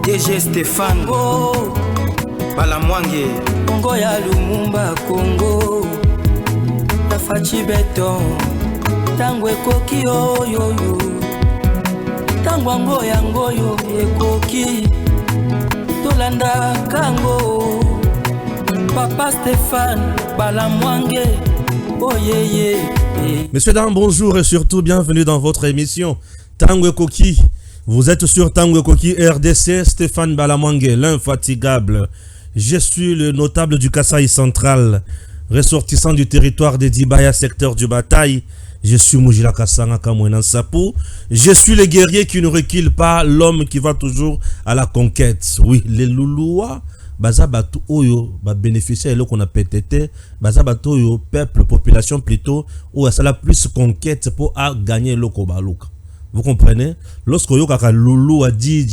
DG Stéphane oh. Balamwange Congo ya Lumumba Congo Tafachi Beton Tangwe koki oyoyo Tangwango yangoyo ekoki Tolanda kango Papa Stéphane Balamwange oh yeah. Messieurs, dames, bonjour et surtout bienvenue dans votre émission Tango Koki. Vous êtes sur Tango Koki RDC, Stéphane Balamwange, l'infatigable. Je suis le notable du Kasaï central, ressortissant du territoire de Dibaya, secteur du Bataille. Je suis Mujila Kasanga Kamouenan Sapou. Je suis le guerrier qui ne recule pas, l'homme qui va toujours à la conquête. Oui, les Louloua, baza batu oyo, ba bénéficier de qu'on a PTT, baza batu oyo, peuple, population plutôt, ou ça la plus conquête pour gagner le Kobaluka. Vous comprenez? Lorsque yo kaka loulou a dit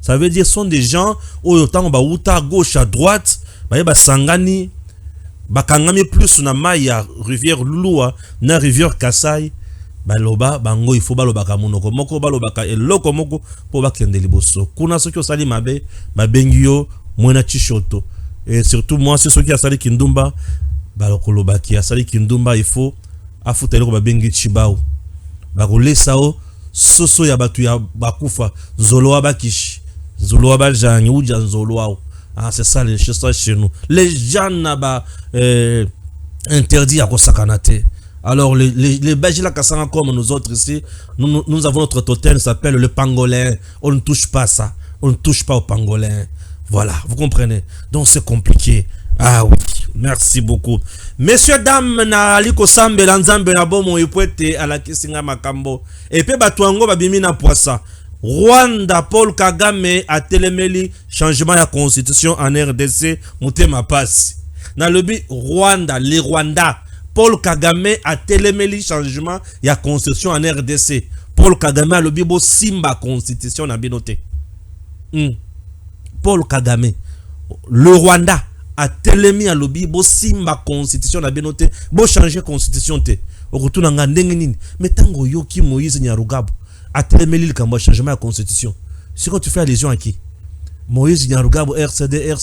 ça veut dire sont des gens où autant ba uta gauche à droite, ba sangani, ba kangami plus na maya rivière Lulua na rivière Kasai, ba loba bango il faut ba loba ka monoko moko ba loba ka eloko moko po ba kende liboso. Kuna soki osali mabe ba bengio mwena chishoto. Et surtout moi c'est ceux qui a sali kindumba ba lokoloba ki a sali kindumba il faut afutelo ko ba bengi chibao. Baroulé sao soso ya batu ya bakufa zoloa bakish zoloa bajanyi ou jan zoloa. Ah c'est ça les choses chez nous. Les gens n'aba interdit à kosakanate. Alors les Bajila Kasanga comme nous autres ici, nous avons notre totem s'appelle le pangolin. On ne touche pas ça. On ne touche pas au pangolin. Voilà, vous comprenez. Donc c'est compliqué. Ah oui, merci beaucoup. Messieurs, dames, na aliko sambe lanzambe na bomo ipwete ala kisinga makambo. Epe batuango babimi na poisa. Rwanda, Paul Kagame a telemeli changement ya constitution en RDC mutema pasi. Na lobi Rwanda, les Rwanda, Paul Kagame a telemeli changement ya constitution en RDC. Paul Kagame a lobi bo simba constitution na binote. Paul Kagame, le Rwanda a telemi à lobby bo simba constitution na benote bo changer constitution te okutuna nga ndenge nini mais tango yoki Moïse Nyarugabo a telemi le kambo changement de constitution. C'est quand tu fais allusion à qui? Moïse Nyarugabo RCD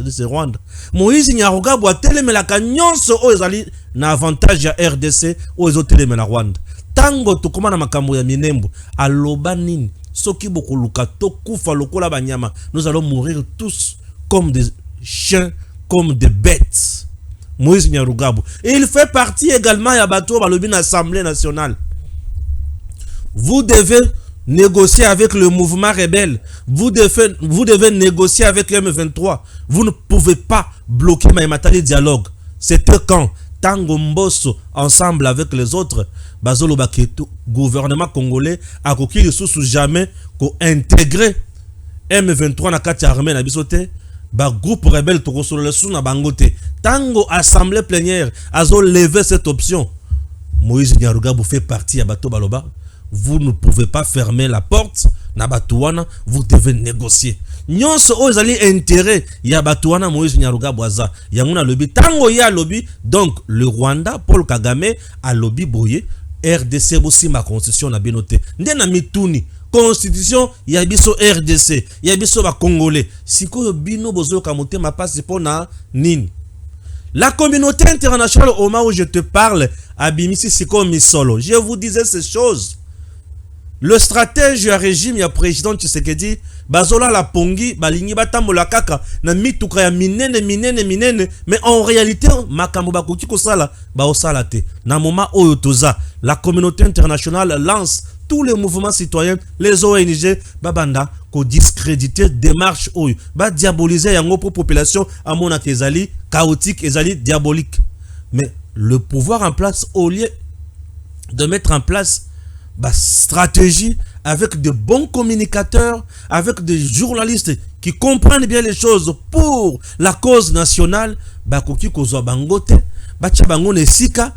c'est Rwanda. Moïse Nyarugabo a telemi la kanyonso o ezali na avantage ya RDC o ezo telemi la Rwanda. Tango tukoma na makambo ya minembo aloba nini soki bokoluka tokufa lokola banyama nous allons mourir tous comme des chiens, comme des bêtes. Moïse Nyarugabo. Et il fait partie également à Bato Balobine Assemblée nationale. Vous devez négocier avec le mouvement rebelle. Vous devez négocier avec M23. Vous ne pouvez pas bloquer Maïmatali dialogue. C'était quand Tango Mbosso, ensemble avec les autres, Bazolo Baketo, gouvernement congolais, a coquille sous jamais qu'au intégrer M23 na kati armée na bisote. Ba groupe rebelle to solo le sous na bangote. Tango assemblée plénière azo lever cette option. Moïse Nyarugabo fait partie à Bato Baloba. Vous ne pouvez pas fermer la porte na Batouana, vous devez négocier. Nyonso o ezali intérêt ya Batouana Moïse Nyarugabo aza. Yanguna lobby tango ya lobby donc le Rwanda Paul Kagame a lobby boye RDC aussi ma constitution na benote. Ndena mituni constitution ya biso RDC ya biso ba congolais siko bino bozo kamote ma passe pona nini. La communauté internationale au moment où je te parle abimisi siko misolo. Je vous disais ces choses. Le stratège ya régime ya président Tshisekedi bazola la pongi balingi batambola kaka na mituka ya minene mais en réalité makambo bakoki kosala ba osala te. Na moment oyo toza la communauté internationale lance tous les mouvements citoyens, les ONG, babanda, ko discréditer démarche oyo, ba diaboliser yango pour population à mon ezali chaotique, ezali diabolique. Mais le pouvoir en place, au lieu de mettre en place bah, stratégie avec de bons communicateurs, avec des journalistes qui comprennent bien les choses pour la cause nationale, bah koki kozwa bangote, ba tcha bango nesika,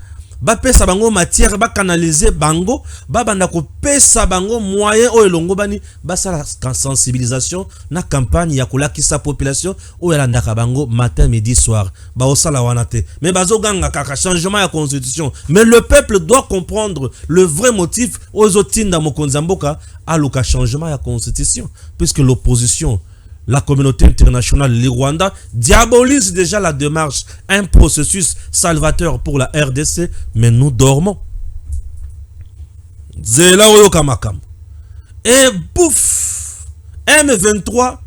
pesa bango matière, ba canaliser bango, banda ko pesa bango moyen o elongo bani, basala sensibilisation na campagne ya kolakisa population o elandaka bango matin midi soir. Ba osala wanate. Mais bazo ganga kaka changement ya constitution. Mais le peuple doit comprendre le vrai motif aux otinda mokonzi mboka aluka changement ya constitution, puisque l'opposition, la communauté internationale, le Rwanda, diabolise déjà la démarche, un processus salvateur pour la RDC, mais nous dormons. Zela oyoka makam. Et bouf, M23,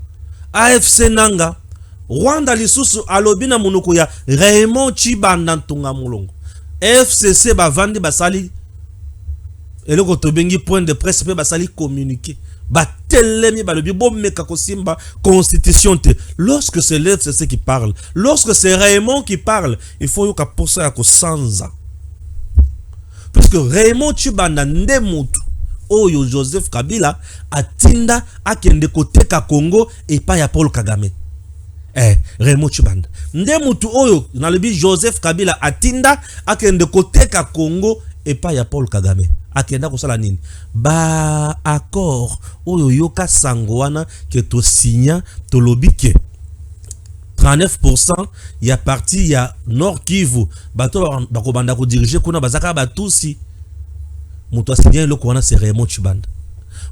AFC Nanga, Rwanda lisusu alobina monoko ya Raymond Chibanda Ntunga Mulongo. FCC bavandi basali eloko tobengi point de presse pe basali communiquer. Batelemi balobi bomeka kosimba constitution te. Lorsque c'est l'FCC qui parle, lorsque c'est Raymond qui parle, il faut yoka posa ya kosanza. Puisque Raymond Chibanda ndemutu oyo Joseph Kabila atinda akende koteka Congo et pas ya Paul Kagame. Raymond Chibanda ndemutu oyo nalobi Joseph Kabila atinda akende koteka Congo et pas ya Paul Kagame. Akenda kosala nini? Ba accord oyo yoka sangoana ke to signa to lobike 39% ya parti ya Nord Kivu bato bako banda ko diriger kuna bazaka batusi. Muto a signé le kwana c'est Raymond Chibanda.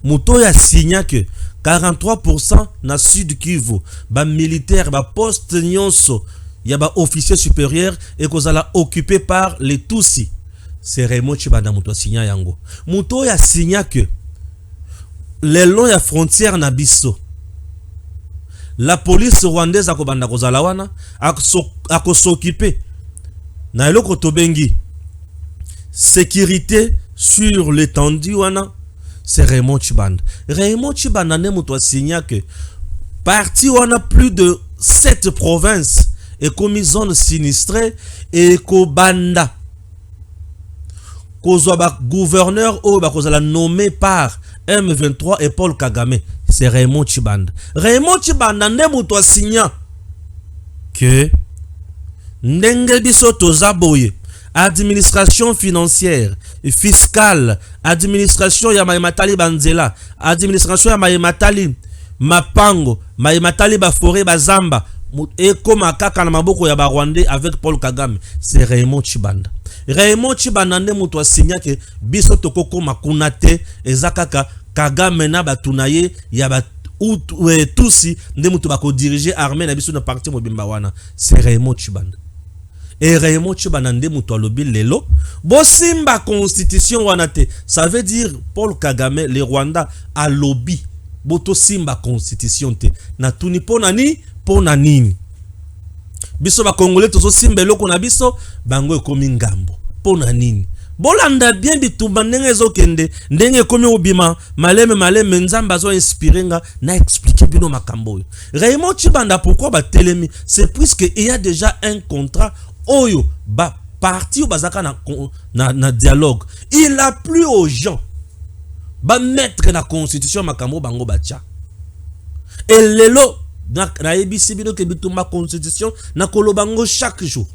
Muto ya signa que 43% na Sud Kivu ba militaire ba poste nyonso ya ba officier supérieur et kozala occupé par les Tutsi. C'est Raymond Chibanda muto signa yango. Muto ya signa que les longs ya frontière na biso. La police rwandaise akobanda kozala wana s'occuper na eloko tobengi sécurité sur l'étendue wana, c'est Raymond Chibanda. Raymond Chibanda ne muto signa que parti wana plus de 7 provinces et comme zone sinistrée et kobanda Kozwa gouverneur ou bakozala nommé par M23 et Paul Kagame, c'est Raymond Chibanda. Raymond Chibanda ne muto signa que ndenge biso tozaboye administration financière, fiscale, administration ya maimatali banzela, administration ya maimatali mapango, maimatali ba forêt bazamba et comme kaka na maboko ya ba Rwandais avec Paul Kagame, c'est Raymond Chibanda. Raymond Chibanda nde muto signa que biso tokoko makunate ezakaka Kagame na batunaye ya ba tusi nde muto bako diriger armée na biso na parti mobimba wana, c'est Raymond Chibanda. Et Raymond Chibanda nde muto alobi lelo bosimba constitution wana te, ça veut dire Paul Kagame le Rwanda alobi boto simba constitution te na tuni pona ni pona nini. Biso ba Congolais tozo simba eloko na biso bango ekomi ngambo pona nini. Bolanda bien bitumba ndenge ezokende ndenge ekomi obima maleme nzamba zo inspirenga na expliquer bino makambo. Raymond Chibanda pourquoi ba telemi, c'est puisque il y a déjà un contrat oyo ba parti ou bazaka na dialogue. Il a plu aux gens ba mettre na constitution makambo bango bacha. Et lelo na ebisi bino ke bitumba constitution na kolobango chaque jour.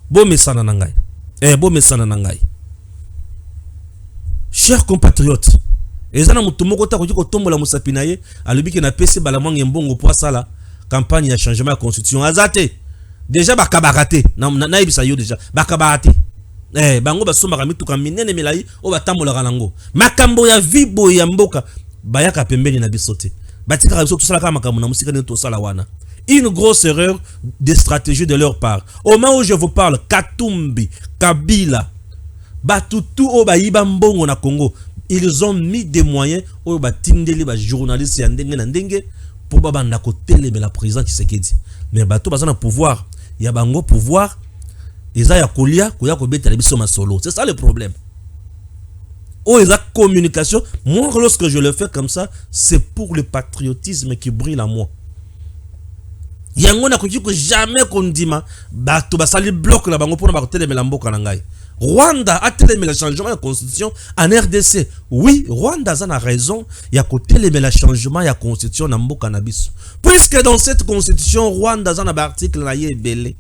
Bo mesana na ngai. Bo mesana na ngai. Chers compatriotes, ezana mutu moko ta ko tombola musapina ye alobiki na pesi balamwange mbongo po sala campagne ya changement ya constitution azate. Déjà bakabarate na ibisa yo déjà bakabarate. Bango basomba kamituka minene milai o batambola nango. Makambo ya vibo ya mboka bayaka pembeni na bisote. Batika biso tosala kama makambo na musika ne tosala wana. Une grosse erreur de stratégie de leur part. Au moment où je vous parle, Katumbi, Kabila, Batutu o bayiba mbongo na Congo, ils ont mis des moyens au batindeli ba journalistes ya ndenge na ndenge pour babanda ko teleme la président Tshisekedi. Mais bato bazana pouvoir, ya bango pouvoir, eza ya kolia koya ko beta biso masolo. C'est ça le problème. Oh, la communication, moi lorsque je le fais comme ça, c'est pour le patriotisme qui brille en moi. Yango na kujiko jamais kondima bato basali bloc la bango pour na batele melamboka na ngai. Rwanda a télémé le changement de constitution en RDC. Oui, Rwanda a raison. Il y a télémé le changement de constitution dans le cannabis. Puisque dans cette constitution, Rwanda a un article belé.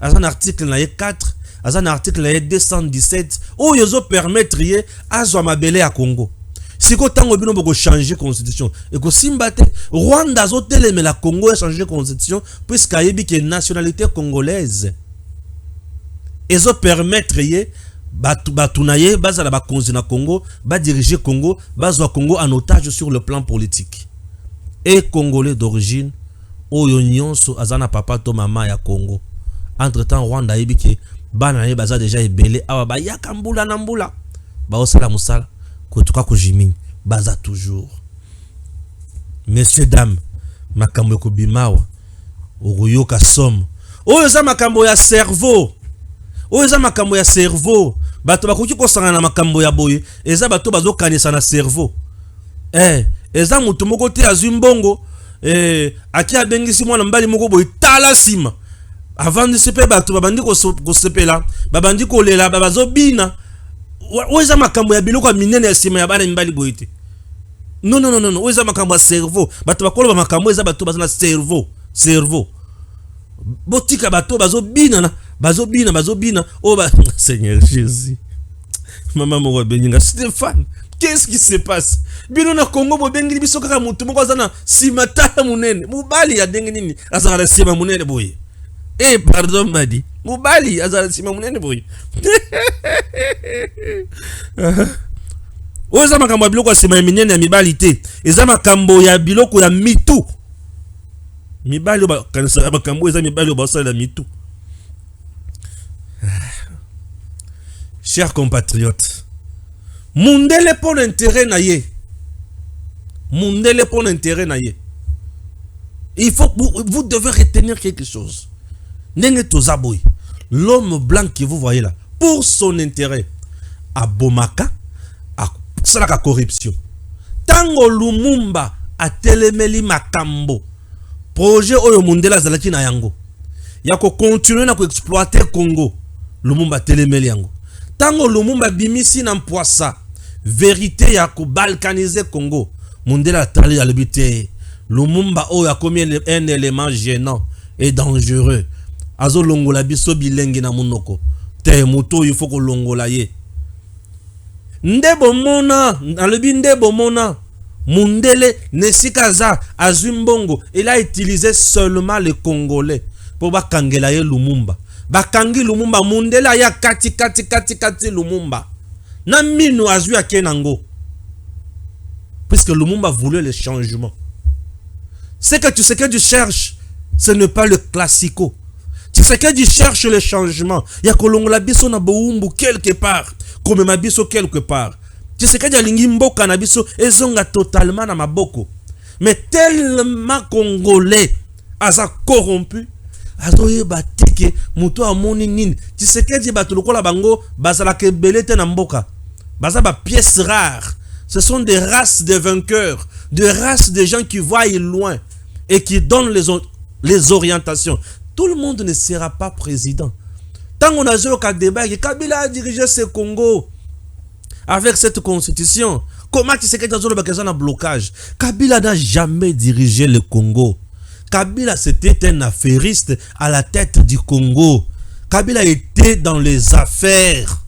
Un article 4, azan article 217 oyo zo permettre ye azwa mabele ya Congo. Siko tango bino boko changer constitution et ko simbate Rwanda zo telemela Congo a changer constitution puisque ayebi que nationalité congolaise ezo permettre ye batunaye bazala ba konzi na Congo ba diriger Congo bazwa Congo en otage sur le plan politique et congolais d'origine oyo nyonso azana papa to mama ya Congo. Entre temps Rwanda ayebi que bana ye baza déjà ebele awa ba yaka mbula na mbula ba osala musala kotuka ko jimini baza toujours. Messieurs dames, makambo ko bimawa oyoka somme oyo za makambo ya cerveau oyo za makambo ya cerveau bato bakoki ko sangana na makambo ya boye eza bato bazo kanisa na cerveau eza mutu moko te azwi mbongo aki abengisi mwana mbali moko boye tala sima avant de sepe bato babandi ko sepela babandi ko lela bazo bina oza makambo ya biloko minene ya sima ya bana mbali boye te. Non oza makambo ya cerveau bato bakolo ba makambo eza bato bazana cerveau botika bato bazo bina oh bah Seigneur Jésus maman mo beninga Stéphane, qu'est-ce qui se passe bino na Congo bo bengi biso kaka mutu moko azana simatala munene mubali ya dengi nini azala sima munene boye pardon madi mubali azala sima munene boye oza makambo ya biloko ya sima minene ya mibali te eza makambo ya biloko ya mitu mibali ba kanisa makambo eza mibali ba osala mitu. Chers compatriotes, mundele pour l'intérêt na ye. Mundele pour l'intérêt na ye. Il faut vous devez retenir quelque chose. Nenge tozaboy, l'homme blanc que vous voyez là, pour son intérêt, à Bomaka, à salaka corruption. Tango Lumumba a telemeli makambo. Projet oyo mundela zalaki na yango. Yako continuer na ko exploiter Congo. Lumumba telemeli yango. Tango Lumumba bimisi na mpoisa vérité ya ko balkaniser Congo. Mundela tali ya lebite. Lumumba oyo a commis un élément gênant et dangereux. Azo longola biso bilengi na munoko. Te moto il faut ko longola ye. Ndebo mona, alobi ndebo mona. Mundele Nesikaza Azumbongo, il a utilisé seulement les Congolais pour bakangela ye Lumumba. Bakangi Lumumba Mundela ya kati Lumumba. Na minu azui akenango. Puisque Lumumba voulait le changement. C'est que tu sais que tu cherches, ce n'est pas le classico. Tu sais que tu cherches le changement. Ya kolongola biso na boumbu quelque part, comme ma biso quelque part. Tu sais que tu as l'ingimbo cannabis ezonga totalement na maboko. Mais tellement congolais aza corrompu azoye batike muto amoni nini. Tu sais que tu bato lokola bango bazala ke belete na mboka. Baza ba pièces rares. Ce sont des races de vainqueurs, des races de gens qui voient loin et qui donnent les orientations. Tout le monde ne sera pas président. Tant qu'on a joué au débat, Kabila a dirigé ce Congo. Avec cette constitution, comment tu sais que tu as un blocage? Kabila n'a jamais dirigé le Congo. Kabila c'était un affairiste à la tête du Congo. Kabila était dans les affaires.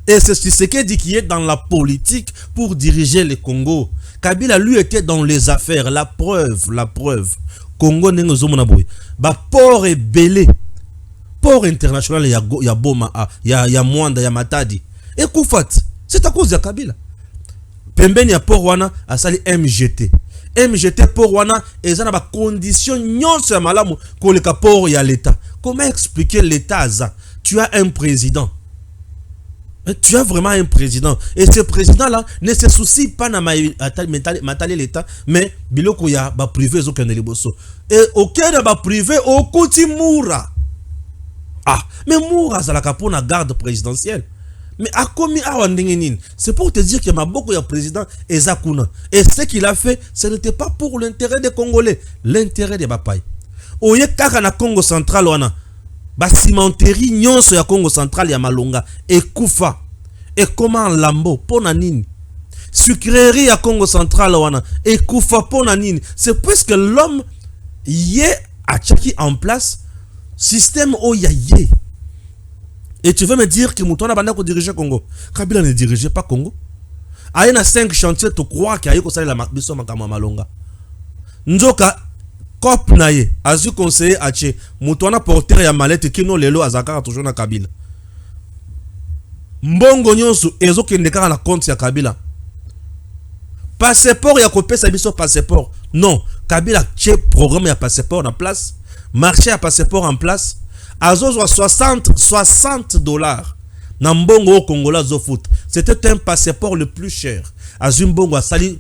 Et c'est ce qu'il dit qu'il est dans la politique pour diriger le Congo. Kabila lui était dans les affaires. La preuve. Congo n'est pas ba port est belé. Port international ya Boma, ya Mwanda, ya Matadi. Et Koufat, c'est à cause de Kabila. Pembeni ya port wana asali MGT. MGT port wana ezana ba condition nyonso ya malamu ko le port ya l'état. Comment expliquer l'état ça? Tu as un président. Tu as vraiment un président. Et ce président-là ne se soucie pas na matali l'état, mais biloko ya ba privé zo kende liboso. Et aucun de ba privé au kuti moura. Ah, mais moura za la kapona garde présidentielle. Mais a commis à Wandinginin, c'est pour te dire que ma beaucoup ya président Ezakuna. Et ce qu'il a fait, ce n'était pas pour l'intérêt des Congolais, l'intérêt des Bapaï. Oye kaka na Congo central wana, ba cimenterie nyonso ya Congo central ya Malonga et Koufa. Et comment Lambo pona nini? Sucrerie ya Congo central wana et Koufa pona nini? C'est puisque l'homme yé a tchaki en place système oyaye. Et tu veux me dire que Moutouana Banda ko diriger Congo? Kabila ne dirigeait pas Congo. Aye na 5 chantiers, tu crois qu'il y a eu la biso makama malonga. Nzoka cop naye azu conseiller ache Moutouana porteur ya malette kino lelo azakara toujours na Kabila. Mbongo nyonso ezo kendeka na compte ya Kabila. Passeport ya kopesa biso passeport. Non, Kabila tche programme ya passeport en place, marché à passeport en place. Azo 60 dollars. Na mbongo au Congolais zo foot. C'était un passeport le plus cher. Azumbongo a sali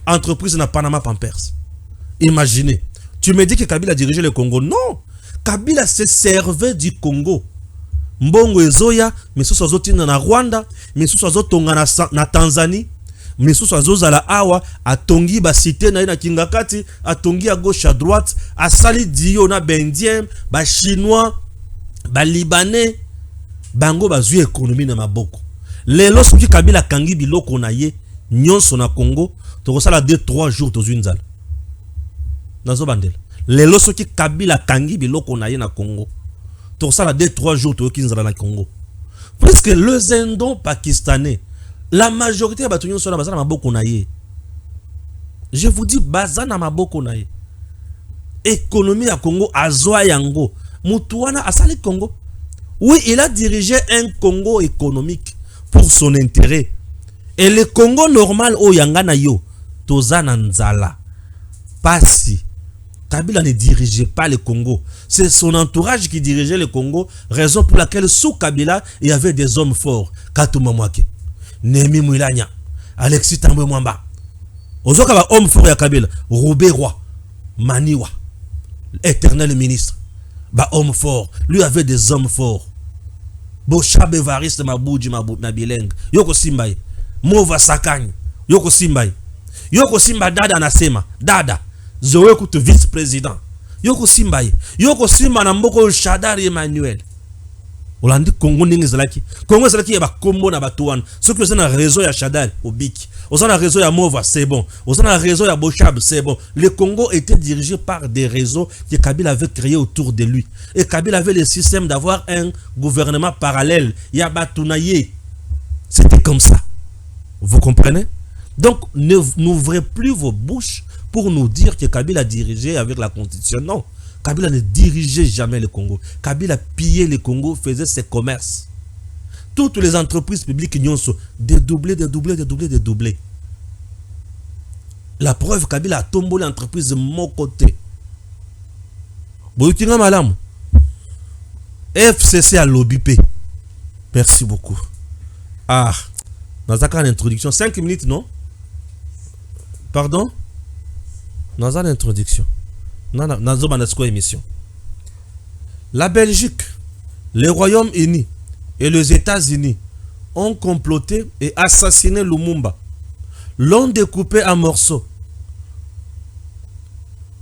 entreprise na Panama Pampers. Imaginez. Tu me dis que Kabila dirigeait le Congo. Non. Kabila se servait du Congo. Mbongo ezoya, mais sous tina na Rwanda, mais sous tonga na Tanzanie, mais sous zala awa, a tongi ba cité na Kingakati, a tongi à gauche à droite, a sali dio na bendien, ba chinois, ba libanais, bango ba zui économie na maboko. Lelo soki Kabila kangi biloko na ye, nyonso na Congo, to sala 2-3 jours to zunzala. Nazo bandel. Lelo soki Kabila kangi biloko na ye na Congo. To sala 2-3 jours to kinzala na Congo. Presque les Indo-Pakistanais, la majorité de batunyo sont na maboko na ye. Je vous dis bazana maboko na ye. Économie à Congo azwa yango. Moutouana asali Congo. Oui, il a dirigé un Congo économique pour son intérêt. Et le Congo normal o yangana yo tozana nzala. Pasi. Kabila ne dirigeait pas le Congo. C'est son entourage qui dirigeait le Congo, raison pour laquelle sous Kabila, il y avait des hommes forts. Katouma Mwake, Nemi Mouilanya, Alexis Tambwe Mwamba. Ozoka ba homme fort ya Kabila, Roubé Roi, Maniwa, éternel ministre. Ba homme fort, lui avait des hommes forts. Bochab Evariste Mabouji Mabileng, Yoko Simbaye, Mova Sakany, Yoko Simbaye. Yoko Simba Dada Nasema, Dada. Zoé Koutou vice-président. Yoko Simbaye. Yoko Simba na mboko Shadari Emmanuel. Olandi Congo ningi zalaki. Congo zalaki ya ba kombo na batuan. Ceux qui ont un réseau ya Shadari au Bik. Ils ont un réseau ya Mova, c'est bon. Ils ont un réseau ya Bochab, c'est bon. Le Congo était dirigé par des réseaux que Kabila avait créés autour de lui. Et Kabila avait le système d'avoir un gouvernement parallèle. Ya Batounaye. C'était comme ça. Vous comprenez? Donc, n'ouvrez plus vos bouches pour nous dire que Kabila dirigé avec la constitution. Non, Kabila ne dirigeait jamais le Congo. Kabila pillait le Congo, faisait ses commerces. Toutes les entreprises publiques nyonso dédoublé. La preuve, Kabila a tombé l'entreprise de mon côté. Boyutinga malam. FCC à l'OBP. Merci beaucoup. Ah, dans une introduction, 5 minutes, non? Pardon? Dans une introduction, dans émission. La Belgique, le Royaume-Uni et les États-Unis ont comploté et assassiné Lumumba. L'ont découpé en morceaux.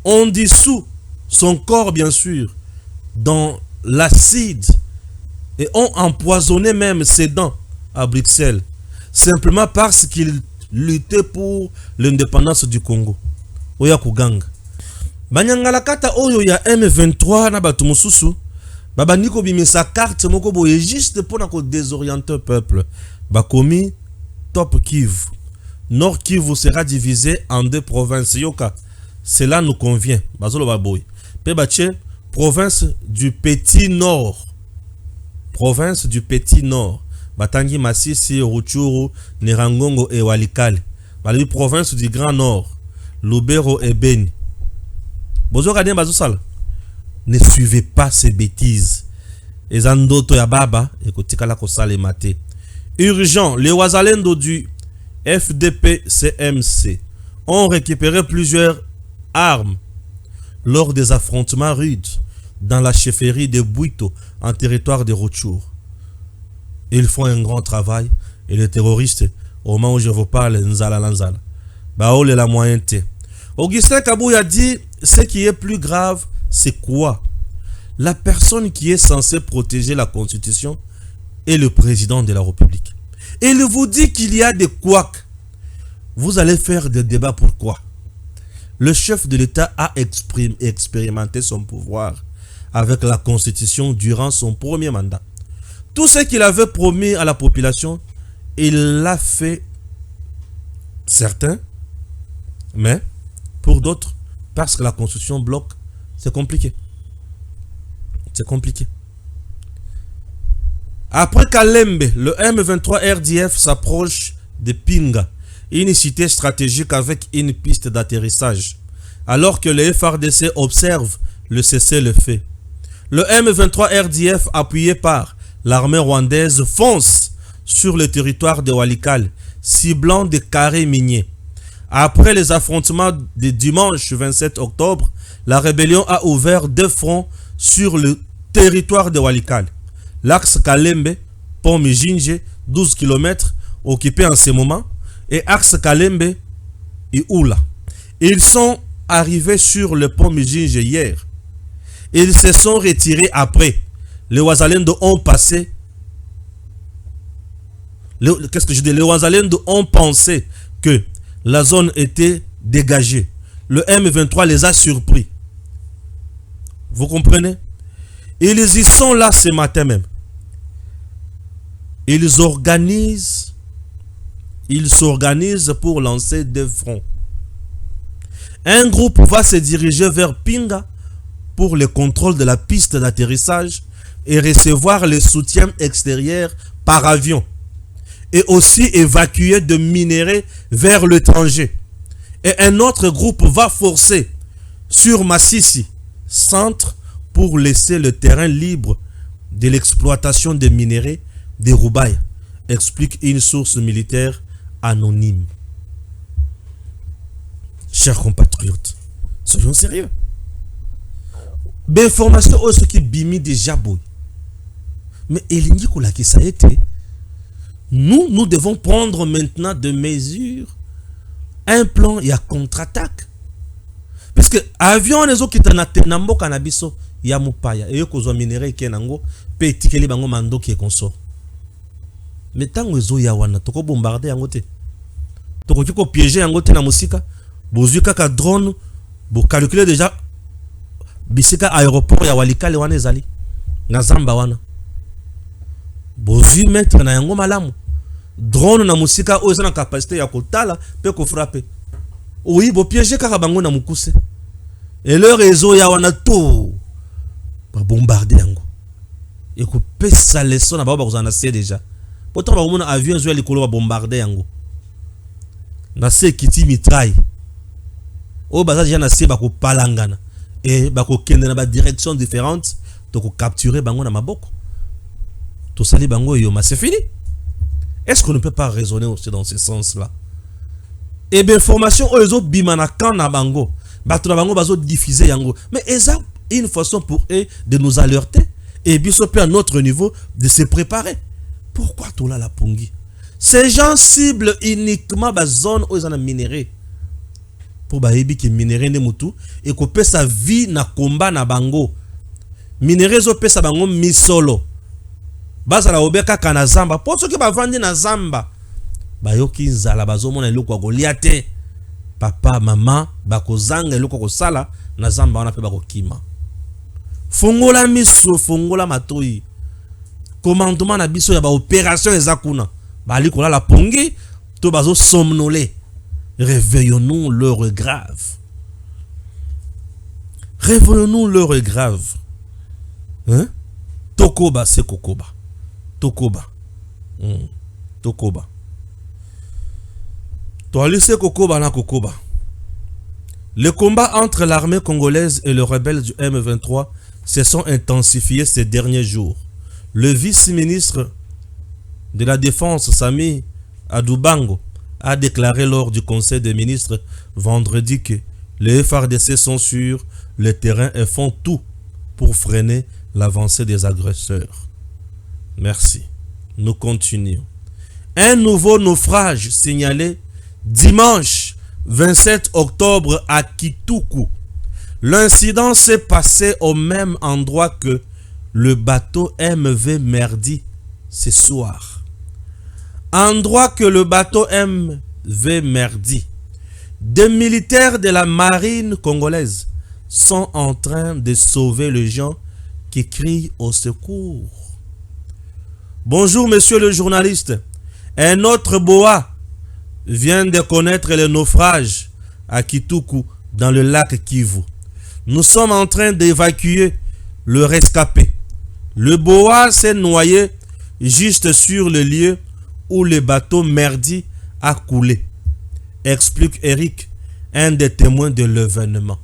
On dissout son corps, bien sûr, dans l'acide et ont empoisonné même ses dents à Bruxelles, simplement parce qu'il luttait pour l'indépendance du Congo. Oya kuganga banyangala kata oyo ya M23 na batu mususu babaniko bimisa carte moko boye juste pour na ko désorienter peuple bakomi Top Kivu. Nord Kivu sera divisé en 2 provinces. Yoka, cela nous convient. Bazolo baboy pe bache province du Petit Nord. Province du Petit Nord. Batangi Masisi, Rutshuru, Nirangongo et Walikale. Bali province du Grand Nord. Lubero et Beni. Ne suivez pas ces bêtises. Urgent, les Wazalendo du FDP-CMC ont récupéré plusieurs armes lors des affrontements rudes dans la chefferie de Bouito en territoire de Rutshuru. Ils font un grand travail et les terroristes, au moment où je vous parle, Nzala. Baole la moyenneté. Augustin Kabouya dit, ce qui est plus grave, c'est quoi? La personne qui est censée protéger la Constitution est le président de la République. Et il vous dit qu'il y a des couacs. Vous allez faire des débats pourquoi? Le chef de l'État a expérimenté son pouvoir avec la Constitution durant son premier mandat. Tout ce qu'il avait promis à la population, il l'a fait, certains, mais pour d'autres, parce que la construction bloque, c'est compliqué. C'est compliqué. Après Kalembe, le M23 RDF s'approche de Pinga, une cité stratégique avec une piste d'atterrissage, alors que les FARDC observent le cessez-le-feu. Le M23 RDF, appuyé par l'armée rwandaise, fonce sur le territoire de Walikale, ciblant des carrés miniers. Après les affrontements de dimanche 27 octobre, la rébellion a ouvert 2 fronts sur le territoire de Walikale. L'axe Kalembe, pont Mijinje, 12 km, occupé en ce moment, et axe Kalembe et Oula. Ils sont arrivés sur le pont Mijinje hier. Ils se sont retirés après. Les Wazalendo ont passé. Qu'est-ce que je dis? Les Wazalendo ont pensé que la zone était dégagée. Le M23 les a surpris. Vous comprenez? Ils y sont là ce matin même. Ils s'organisent pour lancer des fronts. Un groupe va se diriger vers Pinga pour le contrôle de la piste d'atterrissage et recevoir le soutien extérieur par avion. Et aussi évacuer de minerais vers l'étranger. Et un autre groupe va forcer sur Massissi, centre, pour laisser le terrain libre de l'exploitation des minerais des Roubaï, explique une source militaire anonyme. Chers compatriotes, soyons sérieux. L'information ce qui bimi déjà boy. Mais Elingi Koulaki ça a été. Nous devons prendre maintenant des mesures, un plan et un contre-attaque. Parce que avion les autres qui t'en cannabiso ya mupaya et ko zo minerai kenango pe tikeli bango mando qui est consort. Mais tant que ya wana toko bombarder yango te. Toko kiko piéger yango te na musika, bozu kaka drone, bo calculer déjà bisika aéroport ya Walikale wana ezali na Zamba wana. Bozu mettre na yango malamu. Drone na musika oyo na capacité ya kotala pe ko frapper. Oui, bo piéger kaka bango na mukuse. Et le réseau ya wana tout ba bombarder yango. Et ko pesa leçon na ba ko zana c'est déjà. Pourtant ba mona avion zo likolo ba bombarder yango. Na se kiti mitraille. O baza déjà na se ba ko palangana et ba ko kende na ba direction différentes to ko capturer bango na maboko. To sali bango yo ma c'est fini. Est-ce qu'on ne peut pas raisonner aussi dans ce sens-là? Et bien formation ozo bimana kan na bango. Bato na bango bazo diffuser yango. Mais eza une façon pour eux de nous alerter et bien à un autre niveau de se préparer. Pourquoi tout là la pongi? Ces gens ciblent uniquement la zone où ils ont minéré. Pour baébi qui minéré ne mutu et qu'on peut sa vie na combat na bango. Minéré zo peut sa bango misolo. Baza la obeka kana zamba. Pour ceux qui va vendre na zamba. Bayoki nzala bazo mona eloko goliate. Papa, maman, bako zanga eloko ko sala na zamba wana pe bako kima. Fongola miso, fongola matoi. Commandement na biso ya ba opération ezakuna. Bali kola la pongi, to bazo somnoler. Réveillons-nous, l'heure est grave. Réveillons-nous, l'heure est grave. Hein? Tokoba, c'est Kokoba. Tokoba. Tokoba. Toi, lycée Kokoba na Kokoba. Les combats entre l'armée congolaise et les rebelles du M23 se sont intensifiés ces derniers jours. Le vice-ministre de la Défense, Sami Adoubango, a déclaré lors du Conseil des ministres vendredi que les FARDC sont sur le terrain et font tout pour freiner l'avancée des agresseurs. Merci. Nous continuons. Un nouveau naufrage signalé dimanche 27 octobre à Kituku. L'incident s'est passé au même endroit que le bateau MV Merdi ce soir. Endroit que le bateau MV Merdi. Des militaires de la marine congolaise sont en train de sauver les gens qui crient au secours. Bonjour, monsieur le journaliste. Un autre boa vient de connaître le naufrage à Kituku, dans le lac Kivu. Nous sommes en train d'évacuer le rescapé. Le boa s'est noyé juste sur le lieu où le bateau merdi a coulé, explique Eric, un des témoins de l'événement.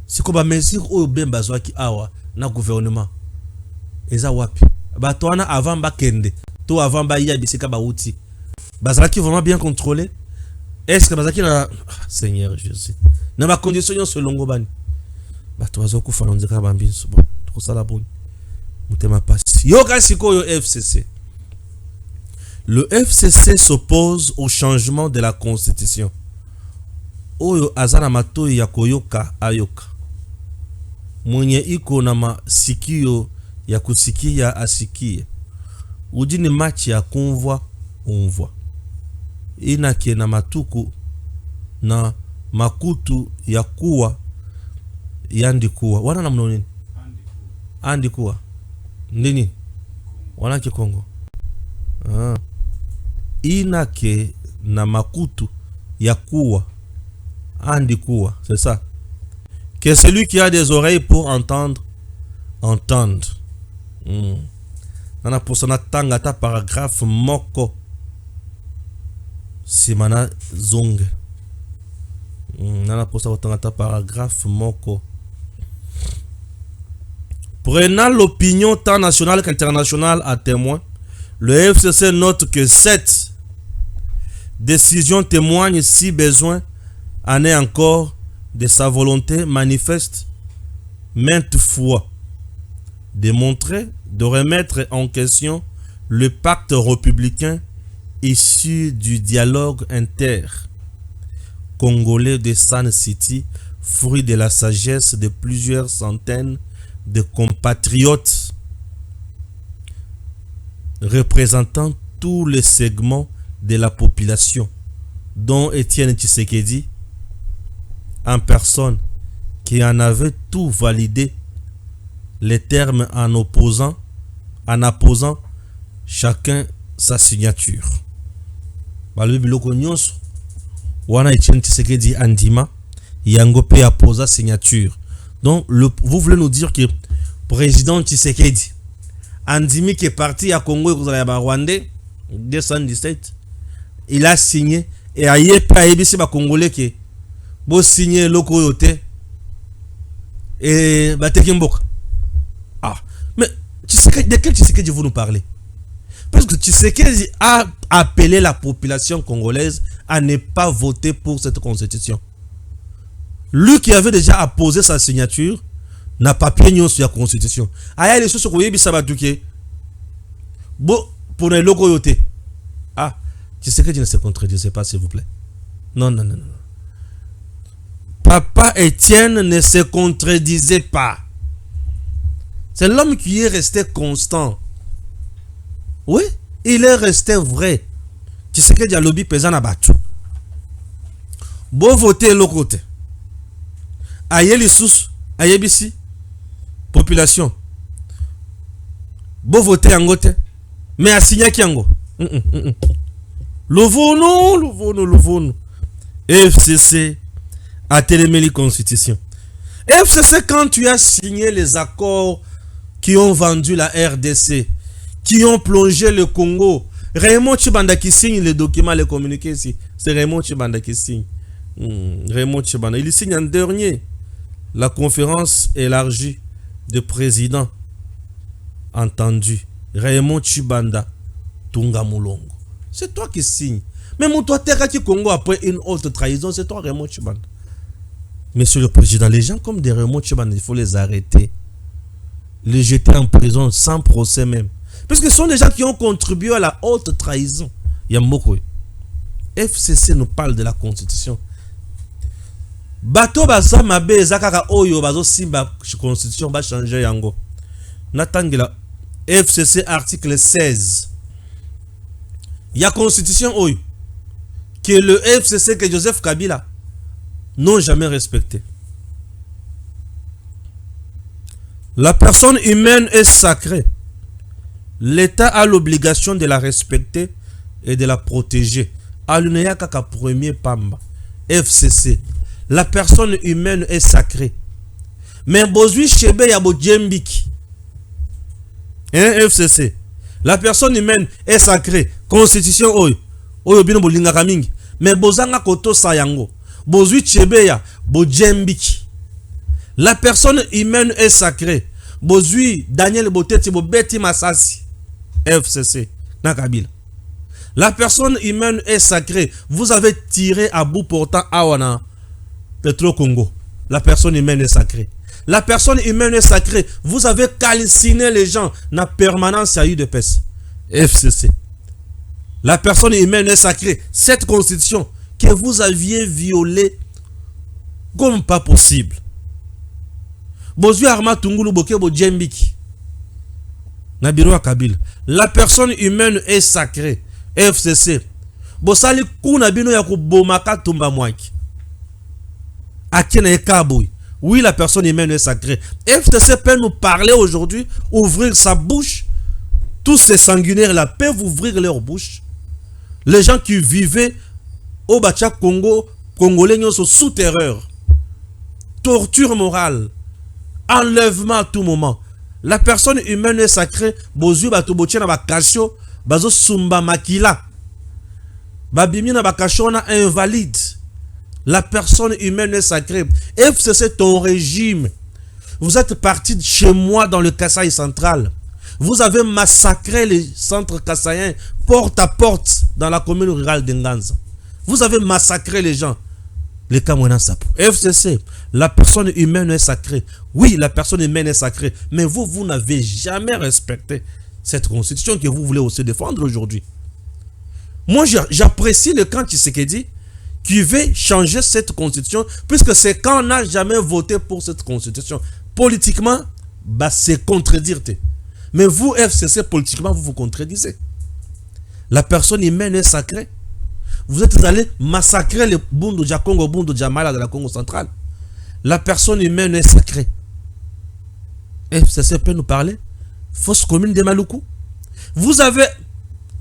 C'est comme mesure au ben bazwa ki awa na gouvernement. Eza wapi? Bato wana avant ba kende, to avant ba ya bisika ba outi. Bazalaki vraiment bien contrôlé. Est-ce que bazalaki na Seigneur Jésus. Na ba condition yo selongo bani. Bato bazo ku fana ndika ba mbinso bon. To sala bon. Mutema pasi. Yo kasiko yo FCC. Le FCC s'oppose au changement de la constitution. Oyo azana mato ya koyoka ayoka. Mwenye iko na masikio ya kusikia asikie. Ujini machi ya kumvwa umvwa. Inake na matuku na makutu ya kuwa yandikuwa. Wana na mno nini? Andikuwa. Nini? Wana Kikongo. Inake na makutu ya kuwa andikuwa. C'est ça. Que celui qui a des oreilles pour entendre, entende. Nana posana tangata paragraphe moko. Simana zonge. Nana posana tangata paragraphe moko. Prenant l'opinion tant nationale qu'internationale à témoin, le FCC note que cette décision témoigne, si besoin en est encore, de sa volonté manifeste maintes fois de montrer, de remettre en question le pacte républicain issu du dialogue inter-congolais de Sun City, fruit de la sagesse de plusieurs centaines de compatriotes représentant tous les segments de la population, dont Étienne Tshisekedi, en personne, qui en avait tout validé, les termes en apposant chacun sa signature. Balbi biloko nyonso wana Etienne Tshisekedi andima yango pe apposa signature. Donc vous voulez nous dire que président Tshisekedi andimi qui est parti à Congo et à Rwandais 217, il a signé et a yepa ebisi ba congolais qui bo signé loko yote et bateki mboka. Ah, mais de quel Tshisekedi vous nous parlez? Parce que Tshisekedi a appelé la population congolaise à ne pas voter pour cette constitution. Lui qui avait déjà apposé sa signature n'a pas pu sur la constitution. Aya les choses que sabatuke bo pour les loko yote. Ah, Tshisekedi ne se contredisait pas, s'il vous plaît. Non. Papa Étienne ne se contredisait pas. C'est l'homme qui est resté constant. Oui, il est resté vrai. Tu sais que Dialobi pesant à battu. Bon voter l'autre côté. Aïe les sous, aïe bisi. Population. Bon voter en côté. Mais à signer qui en go. Louvono. FCC a télémé les constitutions. FCC, quand tu as signé les accords qui ont vendu la RDC, qui ont plongé le Congo, Raymond Tchibanda qui signe les documents, les communiqués ici, c'est Raymond Tchibanda qui signe. Raymond Tchibanda, il signe en dernier la conférence élargie de présidents entendus. Raymond Tchibanda, Tunga Mulongo. C'est toi qui signe. Même toi, Teraki Congo, après une autre trahison, c'est toi Raymond Tchibanda. Monsieur le Président, les gens comme des Raymond Tchibanda, il faut les arrêter. Les jeter en prison sans procès même. Parce que ce sont des gens qui ont contribué à la haute trahison. Yamboko. FCC nous parle de la Constitution. Bato basa mabe zakaka oyo bazo simba Constitution ba changer yango. Natangela FCC article 16. Il y a Constitution oyo que le FCC que Joseph Kabila n'ont jamais respecté. La personne humaine est sacrée. L'État a l'obligation de la respecter et de la protéger. Aluneya kaka premier pamba. FCC. La personne humaine est sacrée. Mais bozui chebe ya bo djembiki. FCC. La personne humaine est sacrée. Constitution oyo. Oyo bino bolinga kamingi. Mais bozanga koto sayango. Bozui chebe ya bo djembiki. La personne humaine est sacrée. Bozui Daniel Boteti bo beti masasi. FCC. Nakabila. La personne humaine est sacrée. Vous avez tiré à bout portant Awana Petro Congo. La personne humaine est sacrée. La personne humaine est sacrée. Vous avez calciné les gens. Na permanence à UDPS. FCC. La personne humaine est sacrée. Cette constitution que vous aviez violée comme pas possible. Bozui Arma Tungulu Bokebo Djembiki. Nabiro Kabila. La personne humaine est sacrée. FCC. Bosali kuna bino ya kubomaka tumba mwaki. Akena ekaboui. Oui, la personne humaine est sacrée. FCC peut nous parler aujourd'hui, ouvrir sa bouche. Tous ces sanguinaires là peuvent ouvrir leur bouche. Les gens qui vivaient au Bacha Congo, Congolais sont sous terreur. Torture morale. Enlèvement à tout moment. La personne humaine est sacrée. Bozu batobotia na bakasho. Bazo sumba makila. Babimi na bakasho na invalide. La personne humaine est sacrée. FCC ton régime. Vous êtes parti de chez moi dans le Kasaï central. Vous avez massacré les centres kassaïens porte à porte dans la commune rurale d'Nganza. Vous avez massacré les gens. Les Kamouana Sapo. FCC, la personne humaine est sacrée. Oui, la personne humaine est sacrée. Mais vous n'avez jamais respecté cette constitution que vous voulez aussi défendre aujourd'hui. Moi, j'apprécie le camp Tshisekedi qui veut changer cette constitution, puisque c'est quand on n'a jamais voté pour cette constitution. Politiquement, bah, c'est contredire. Mais vous, FCC, politiquement, vous vous contredisez. La personne humaine est sacrée. Vous êtes allé massacrer les Bundu Djakongo, Bundu Djamala de la Congo centrale. La personne humaine est sacrée. FCC peut nous parler. Fausse commune de Maluku. Vous avez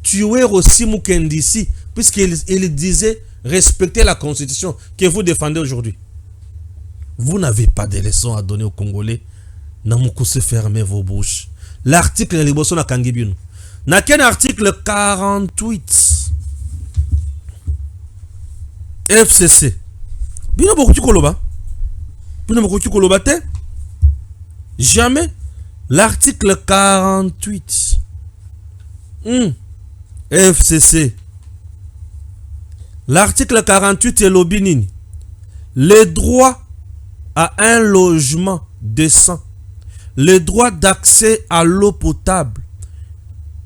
tué aussi Mukendisi, puisqu'il disait respecter la constitution que vous défendez aujourd'hui. Vous n'avez pas de leçons à donner aux Congolais. Namukuse, fermez vos bouches. L'article de Liboso na Kangibino. N'a qu'un article 48. FCC. Bino bokutu koloba. Bino bokutu koloba te. Jamais. L'article 48. FCC. L'article 48 est l'obinini. Les droits à un logement décent. Les droits d'accès à l'eau potable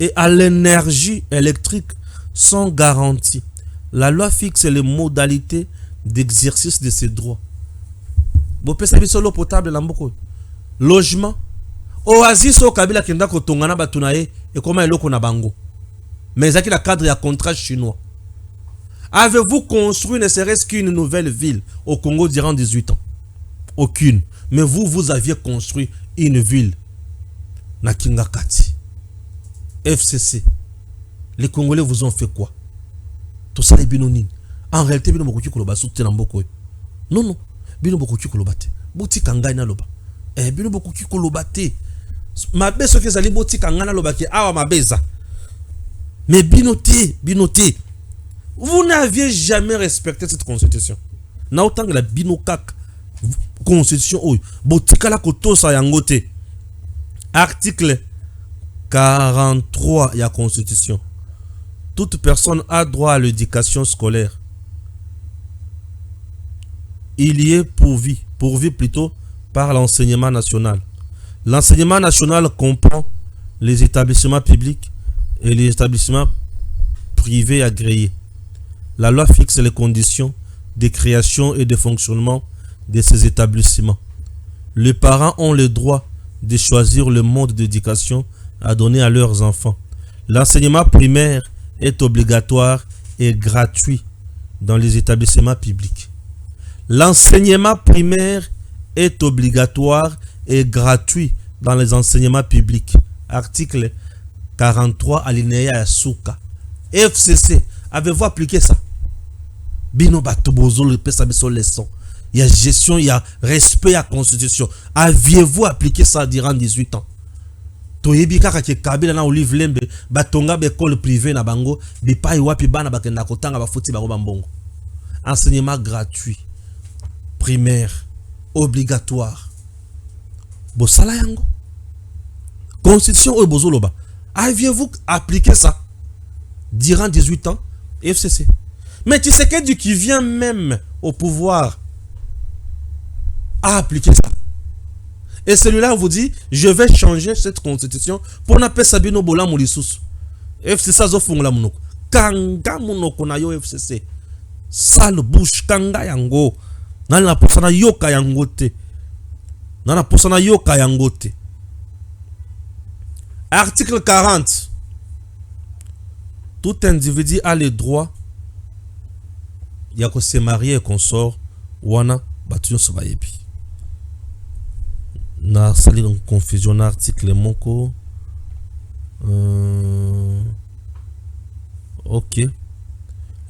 et à l'énergie électrique sont garantis. La loi fixe les modalités d'exercice de ces droits. Vous pouvez savoir l'eau potable, logement. Oasis au Kabila kenda kotongana batunaye et comment est l'eau na bango. Mais il y a le cadre de contrat chinois. Avez-vous construit ne serait-ce qu'une nouvelle ville au Congo durant 18 ans? Aucune. Mais vous aviez construit une ville. Na Kingakati. FCC. Les Congolais vous ont fait quoi? Tout ça est binonine. En réalité, bino bokuki koloba soutien mboko. Non. Bino bokuki kolobate. Bouti kangay na loba. Bino bokuki kolobate. Ma beso ke zali bouti kangana loba ki awa ma beza. Mais binoté. Vous n'aviez jamais respecté cette constitution. Na autant que la binokak constitution oyo. Botika la koto sa yangote. Article 43 ya constitution. Toute personne a droit à l'éducation scolaire. Il y est pourvu plutôt par l'enseignement national. L'enseignement national comprend les établissements publics et les établissements privés agréés. La loi fixe les conditions de création et de fonctionnement de ces établissements. Les parents ont le droit de choisir le mode d'éducation à donner à leurs enfants. L'enseignement primaire est obligatoire et gratuit dans les établissements publics. L'enseignement primaire est obligatoire et gratuit dans les enseignements publics. Article 43 alinéa ya suka. FCC, avez-vous appliqué ça? Bino batobozo le pesa biso leçon. Il y a gestion, il y a respect à la constitution. Aviez-vous appliqué ça durant 18 ans? Toyebi kaka ke Kabila na Olive Lembe batonga be école privée na bango bipai wapi bana bakenda kotanga bafuti bango bambongo. Enseignement gratuit, primaire, obligatoire. Bosala yango. Constitution ou bozoloba. Aviez-vous appliqué ça durant 18 ans? FCC. Mais tu sais que qui vient même au pouvoir a appliqué ça. Et celui-là vous dit, je vais changer cette constitution pour n'appeler Sabino Bola Moulissus. FCC zo fungula munoko. Kanga munoko na yo FCC. Sale bouche kanga yango. Nana posana yoka yango te. Nana posana yoka yango te. Article 40. Tout individu a le droit de se marier et consort. Wana batuyo sobayebi. Na sali en confusion article moko. Ok.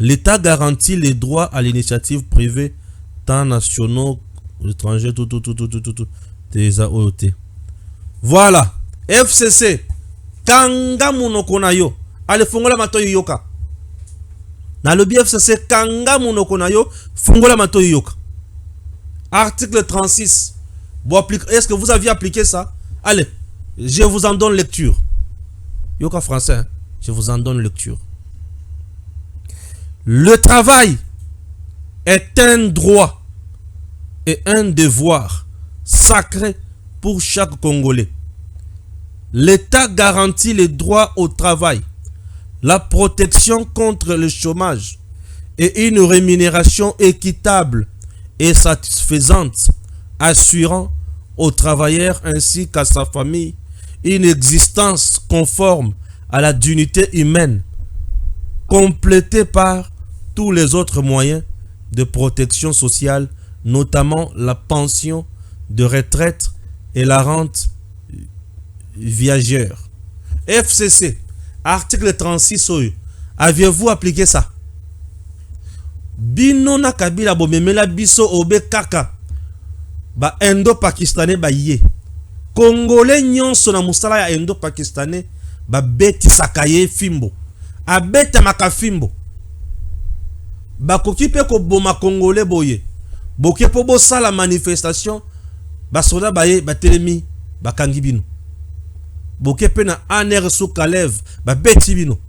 L'État garantit les droits à l'initiative privée, tant nationaux, étrangers, tout. Des AOT. Voilà. FCC. Kanga munoko na yo. Allez, fungola matoyo yoka. Na lobby FCC, kanga munoko na yo. Fungola matoyo yoka. Article 36. Est-ce que vous aviez appliqué ça? Allez, je vous en donne lecture. Yoka français, hein? Je vous en donne lecture. Le travail est un droit et un devoir sacré pour chaque Congolais. L'État garantit les droits au travail, la protection contre le chômage et une rémunération équitable et satisfaisante, assurant aux travailleurs ainsi qu'à sa famille une existence conforme à la dignité humaine, complétée par tous les autres moyens de protection sociale, notamment la pension de retraite et la rente viagère. FCC, article 36, aviez-vous appliqué ça? Bino na Kabila bomemela biso obe kaka ba indo-pakistanais ba ye. Congolais nyonso na musala ya indo-pakistanais ba beti sakaye fimbo. Abeta makafimbo. Ba kokipe ko boma Congolais boye. Boke po bo sala manifestation ba soda ba ye ba telemi ba kangi bino. Boke pe na aner sou kalev ba beti bino.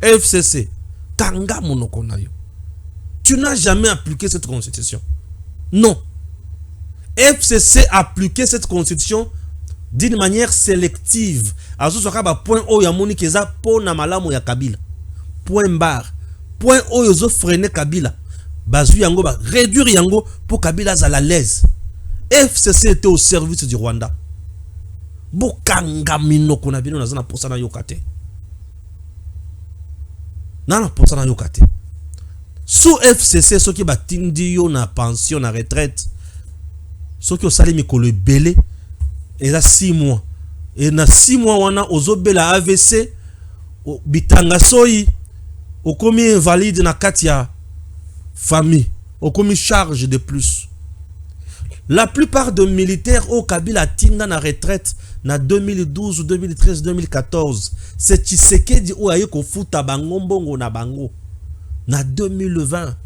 FCC kanga monoko na yo. Tu n'as jamais appliqué cette constitution. Non. FCC a appliqué cette constitution d'une manière sélective. Azo soka ba point o ya moni keza po na malamu ya Kabila. Point barre. Point o yozo freiner Kabila. Bazu yango ba réduire yango pour Kabila à la l'aise. FCC était au service du Rwanda. Bokanga minoko na bino na posa na yokate. Na posa na yokate. Sous FCC, ceux qui batindi yo na pension, na retraite, ceux qui ont sali mikolo belé, et là 6 mois. Et na 6 mois, on a ozobela AVC, bitanga soyi, au komi invalide na katia famille, au komi charge de plus. La plupart des militaires au Kabila tinda na retraite na 2012, 2013, 2014. C'est Tshisekedi ou aye ko futa bango mbongo na bango. Na 2020.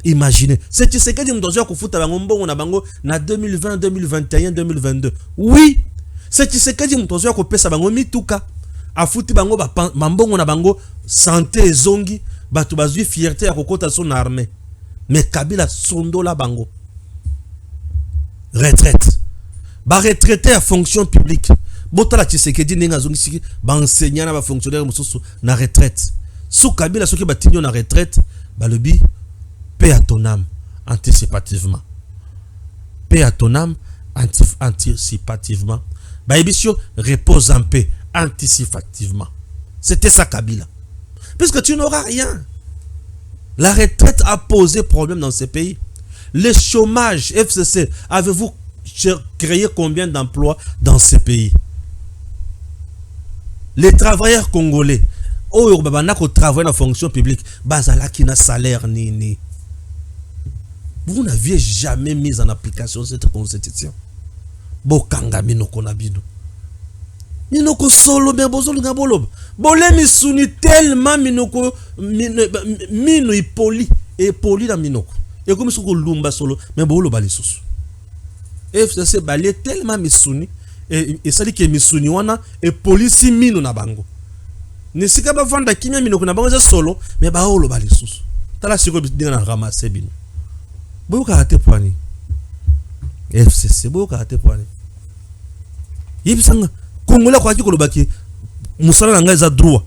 Imaginez. C'est Tshisekedi mdozo ko futa bango mbongo na bango na 2020, 2021, 2022. Oui. C'est Tshisekedi mdozo ko pesa bango mituka. Afuti bango ba mbongo na bango santé zongi batu bazui fierté ya kokota son armée. Mais Kabila sondo la bango. Retraite. Ba retraité à fonction publique. Botala Tshisekedi nenga zongi siki ba enseignant na ba fonctionnaire mususu na retraite. Sous Kabila ceux qui batignon na retraite, ba lebi paix à ton âme anticipativement. Paix à ton âme anticipativement. Ba ebisio repose en paix anticipativement. C'était ça Kabila. Puisque tu n'auras rien. La retraite a posé problème dans ces pays. Le chômage, FCC, avez-vous créé combien d'emplois dans ces pays? les travailleurs congolais oyo babanda ko travailler dans la fonction publique bazalaki na salaire nini. Vous n'aviez jamais mis en application cette constitution. Bokanga minoko na bino. Minoko solo bien bozolo ngabolo. Bolé misuni tellement minoko mino ipoli et poli na minoko. Et comme soko lumba solo mais bolo bali susu. FCC balé tellement misuni et ça dit que misuni wana et police mino na bango. Nesika ba vanda kimia minoko na bango solo mais ba olo bali susu. Tala siko dinga na ramasser bino. Boka ate poani. FCC boka ate poani. Yibisanga Congolais kwa kiko lobaki musala na ngaza droit.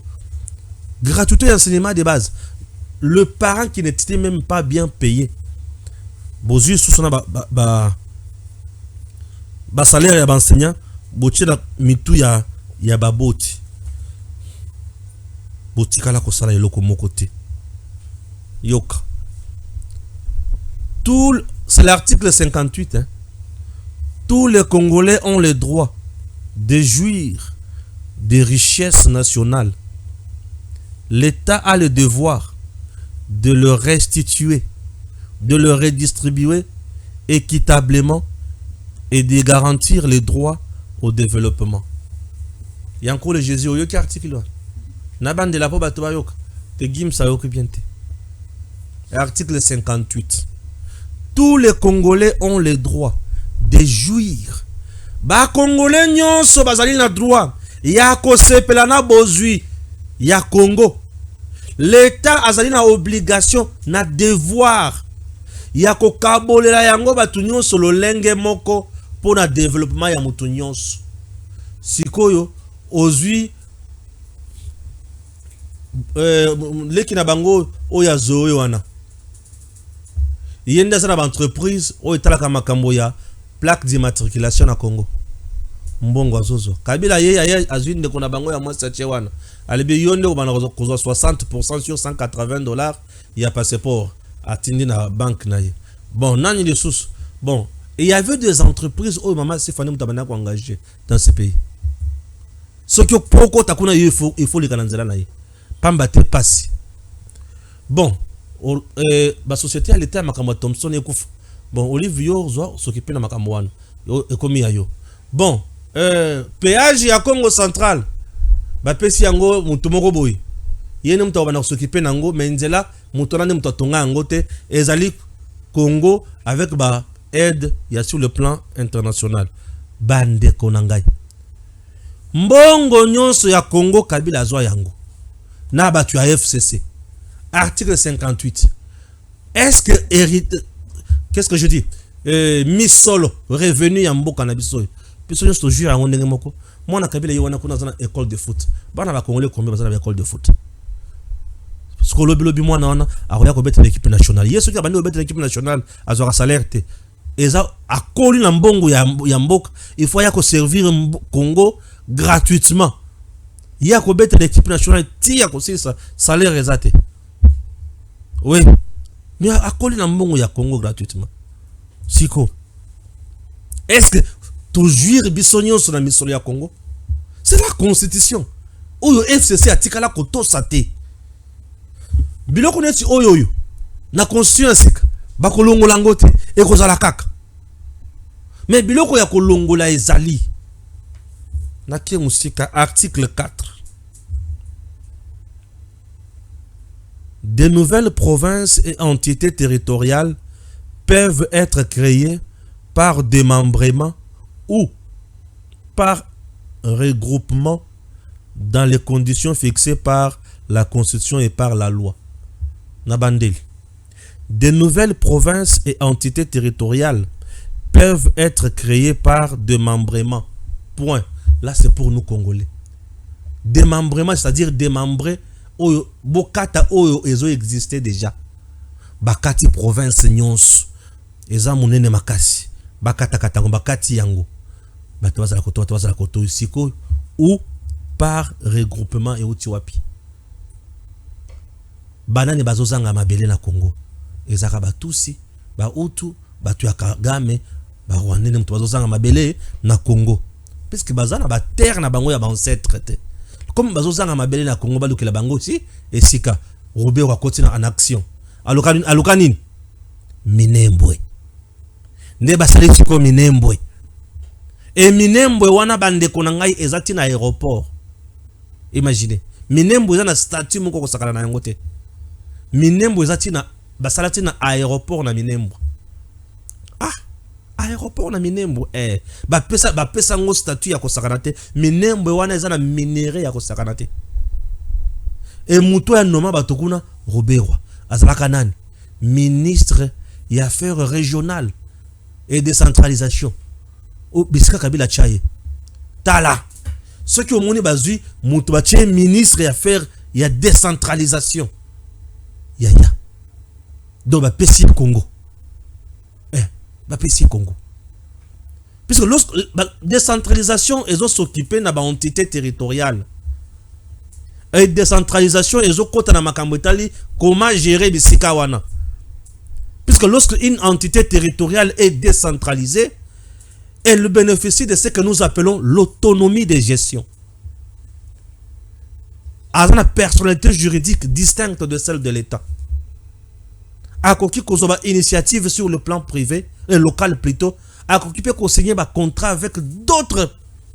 Gratuité d'enseignement de base. Le parent qui n'était même pas bien payé. Bozu sous son ba salaire ya enseignant, boche na mitu ya baboti. Botika la ko sala eloko moko te. Yoka. C'est l'article 58. Hein. Tous les Congolais ont le droit de jouir des richesses nationales. L'État a le devoir de le restituer, de le redistribuer équitablement et de garantir les droits au développement. Il y a encore le Jésus au yoki article. Naban de la poba tobayoka. Te gim sa yoki biente. Article 58. Tous les Congolais ont le droit de jouir. Ba Congolais nyonso bazali na droit ya ko sepela na bozui ya Congo. L'État azali na obligation na devoir ya ko kabolela yango batu nyonso lolenge moko pour na développement ya mutu nyonso. Sikoyo ozui leki na bango oya zoe wana. Yenda sana ba entreprise o etalaka makambo ya plaque d'immatriculation na Congo. Mbongo azozo. Kabila ye azwi ndeko na bango ya mwasa chewana. Alibi yonde ko bana kozwa 60% sur $180 ya passeport atindi na banque na ye. Bon, nani les sous. Bon, et il y avait des entreprises où maman s'est fani mutabana ko engagé dans ce pays. Ce qui poko takuna il faut les kananzela na ye. Pamba te passi. Bon, la société à l'état makambo Thompson ekufa. Bon, Olivier zo s'occuper na makambo wana. Yo ekomi yo. Bon, péage ya Congo central. Ba pesi yango mutu moko boyi. Yene mutu bana s'occuper nango menzela mutu nande mutu tonga ngo te ezali Congo avec ba aide ya sur le plan international. Bande konangai. Mbongo nyonso ya Congo Kabila zwa yango. Na batu ya FCC. Article 58. Est-ce que qu'est-ce que je dis? Misolo revenu ya mboka na biso. Biso nyonso jure yango ndenge moko. Mwana Kabila yona kuna zana école de foot. Bana ba Congolais combien bazana école de foot. Skolo bilobi mwana wana akoya ko beta l'équipe nationale. Yesu ki abandi ko beta l'équipe nationale azora salaire te. Eza akoli na mbongo ya mboka. Il faut ya ko servir Congo gratuitement. Ya ko beta l'équipe nationale ti ya ko sisa salaire ezate. Oui. Mais akoli na mbongo ya Congo gratuitement. Siko. Est-ce que toujours bisonyo sur la mission ya Congo? C'est la constitution. Oyo FCC atikala koto sate. Biloko neti oyo na constitution sika bakolongola ngote e kozala kaka. Mais biloko ya kolongola ezali. Na ke musika article 4. De nouvelles provinces et entités territoriales peuvent être créées par démembrement ou par regroupement dans les conditions fixées par la Constitution et par la loi. Nabandeli. De nouvelles provinces et entités territoriales peuvent être créées par démembrement. Point. Là, c'est pour nous Congolais. Démembrement, c'est-à-dire démembrer oyo bokata oyo ezo existait déjà. Bakati province nyonso. Eza munene makasi. Bakata katango bakati yango. Batawaza la koto siko ou par regroupement et utiwapi. Banani bazozanga mabele na Congo. Ezaka batusi, ba utu, batu ya Kagame, ba Rwandais mutu bazozanga mabele na Congo. Parce que bazana ba terre na bango ya ba ancêtre te. Comme bazozanga mabele na Congo baluke la bango aussi et sika Robert wa kotina en action. Alukanini Minembwe. Nde basali siko Minembwe. Et Minembwe wana bande konangai ezati na aéroport. Imaginez. Minembwe eza na statut moko ko sakala na yango te. Minembwe ezati na basalati na aéroport na Minembwe. Ah, aéroport na Minembwe bapesa ngo statut ya ko sakana te. Minembwe wana eza na minéraux ya ko sakana te. Et muto ya noma batokuna Roberwa azalaka nani? Ministre des Affaires régionales et décentralisation. O bisika Kabila chaye. Tala. Ce qui au monde bazui muto bache ministre des Affaires ya décentralisation. Ya. Donc bapesi Congo. Bapesi Congo. Puisque lorsque la décentralisation ils ont s'occuper na ba entité territoriale. Et décentralisation ils ont kota na makambo etali comment gérer bisika wana. Puisque lorsque une entité territoriale est décentralisée, elle bénéficie de ce que nous appelons l'autonomie de gestion. Avec une personnalité juridique distincte de celle de l'État. A koki kozoba initiative sur le plan privé et local plutôt, a koki peut consigner un contrat avec d'autres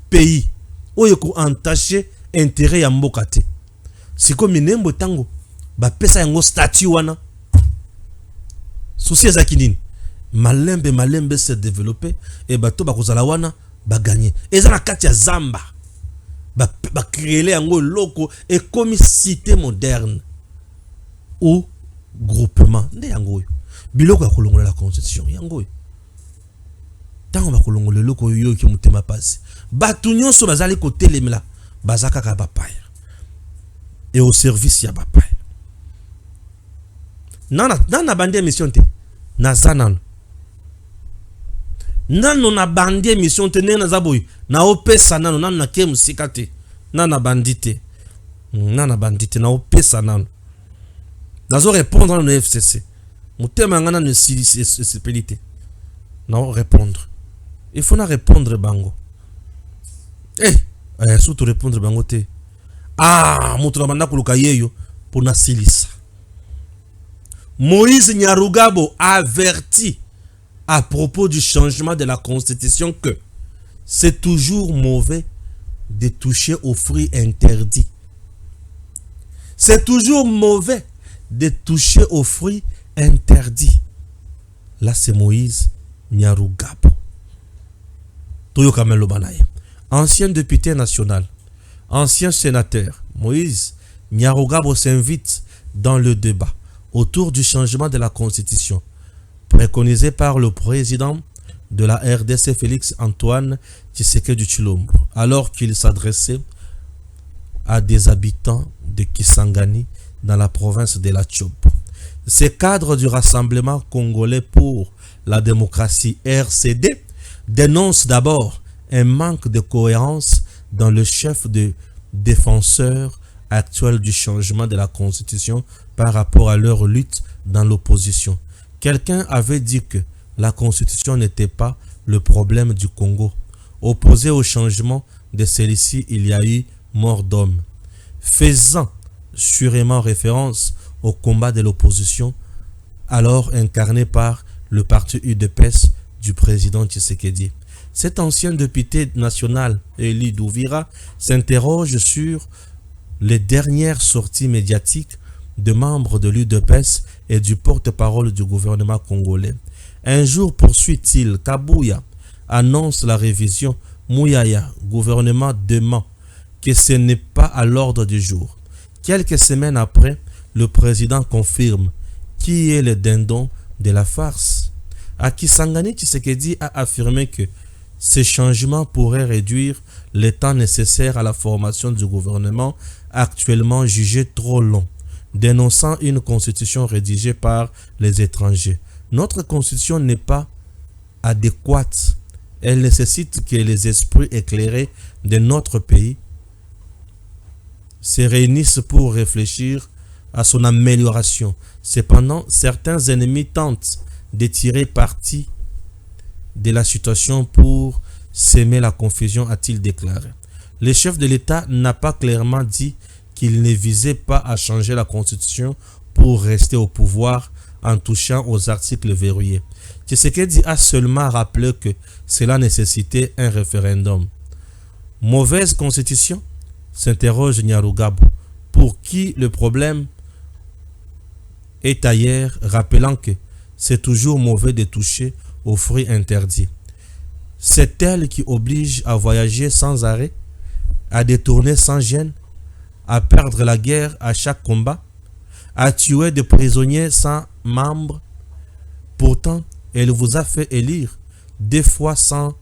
pays où il faut entacher intérêt ya mbokate. Si comme Minembwe tango ba pesa yango statut wana. Souci zakinini. Malembe se développer et bato ba kozala wana ba gagner. Eza na kati ya zamba. Ba créer yango loko et comme cité moderne ou groupement nde yango biloko ya kolongola la constitution yango tango ba kolongola loko yo ki mutema passe batu nyonso bazali kotelemela bazaka ka bapaya et au service ya bapaya nana bande mission te na zanan nano na bande mission te nena zaboy na opesa nano nano na kem sikate nana bandite na opesa nano nazo répondre dans le FCC. Mon thème ngana ne sipilité. Non répondre. Il faut na répondre bango. Surtout répondre bango te. Ah, mutu na banda kuluka yeyo pour na silisa. Moïse Nyarugabo avertit à propos du changement de la constitution que c'est toujours mauvais de toucher aux fruits interdits. C'est toujours mauvais de toucher aux fruits interdits. Là, c'est Moïse Nyarugabo. Toyo Kamelo Banaye. Ancien député national, ancien sénateur, Moïse Nyarugabo s'invite dans le débat autour du changement de la constitution préconisé par le président de la RDC Félix Antoine Tshisekedi Tshilombo alors qu'il s'adressait à des habitants de Kisangani dans la province de la Tchob. Ces cadres du Rassemblement congolais pour la démocratie RCD dénoncent d'abord un manque de cohérence dans le chef de défenseur actuel du changement de la constitution par rapport à leur lutte dans l'opposition. Quelqu'un avait dit que la constitution n'était pas le problème du Congo. Opposé au changement de celle-ci, il y a eu mort d'homme. Faisant sûrement référence au combat de l'opposition, alors incarné par le parti UDPS du président Tshisekedi. Cet ancien député national, Eli Douvira, s'interroge sur les dernières sorties médiatiques de membres de l'UDPS et du porte-parole du gouvernement congolais. Un jour, poursuit-il, Kabouya annonce la révision. Mouyaya, gouvernement dément que ce n'est pas à l'ordre du jour. Quelques semaines après, le président confirme qui est le dindon de la farce. À Kisangani, Tshisekedi a affirmé que ces changements pourraient réduire le temps nécessaire à la formation du gouvernement actuellement jugé trop long, dénonçant une constitution rédigée par les étrangers. Notre constitution n'est pas adéquate. Elle nécessite que les esprits éclairés de notre pays se réunissent pour réfléchir à son amélioration. Cependant, certains ennemis tentent de tirer parti de la situation pour s'aimer la confusion, a-t-il déclaré. Le chef de l'État n'a pas clairement dit qu'il ne visait pas à changer la constitution pour rester au pouvoir en touchant aux articles verrouillés. Tshisekedi a seulement rappelé que cela nécessitait un référendum. Mauvaise constitution? S'interroge Nyarugabo, pour qui le problème est ailleurs, rappelant que c'est toujours mauvais de toucher aux fruits interdits. C'est elle qui oblige à voyager sans arrêt, à détourner sans gêne, à perdre la guerre à chaque combat, à tuer des prisonniers sans membres. Pourtant, elle vous a fait élire, des fois sans